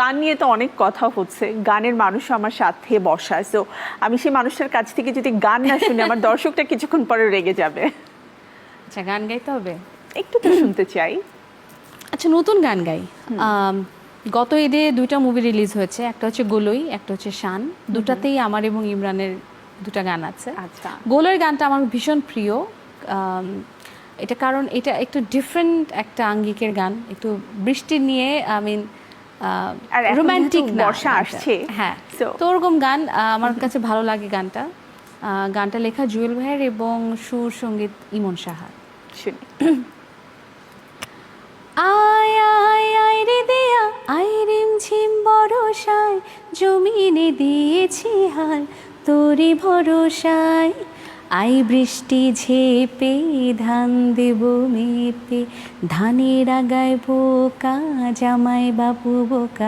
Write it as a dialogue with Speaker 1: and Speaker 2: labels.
Speaker 1: গান নিয়ে তো অনেক কথা হচ্ছে, গানের মানুষ আমার সাথে বসা, সো আমি সেই মানুষটার কাছ থেকে যদি গান না শুনি আমার দর্শকটা কিছুক্ষণ পরে রেগে যাবে।
Speaker 2: আচ্ছা, গান গাইতে হবে?
Speaker 1: একটু তো শুনতে চাই।
Speaker 2: আচ্ছা, নতুন গান গাই। গত ঈদে 2টা মুভি রিলিজ হয়েছে, একটা হচ্ছে গোলই, একটা হচ্ছে শান। দুটাতেই আমার এবং ইমরানের 2টা গান আছে।
Speaker 1: আচ্ছা,
Speaker 2: গোলইয়ের গানটা আমার ভীষণ প্রিয়। এটা কারণ এটা একটু ডিফারেন্ট একটা আঙ্গিকের গান, একটু বৃষ্টি নিয়ে, আই মিন
Speaker 1: আর এখন
Speaker 2: রোমান্টিক
Speaker 1: যেহেতু বর্ষা আসছে,
Speaker 2: হ্যাঁ,
Speaker 1: so
Speaker 2: তো ওরকম গান আমার কাছে ভালো লাগে। গানটা লেখা জুয়েল ভাইয়ের এবং সুর সঙ্গীত ইমন সাহা।
Speaker 1: শুনি।
Speaker 2: আয় আয় আয় রে দেয়া আয় রিম ঝিম বরসায়, জমিনে দিয়েছি হাল তোরি ভরসায়। আই বৃষ্টি ঝেপে ধান দেব মেপে, ধানের আগায় বোকা জামাই বাবু বোকা।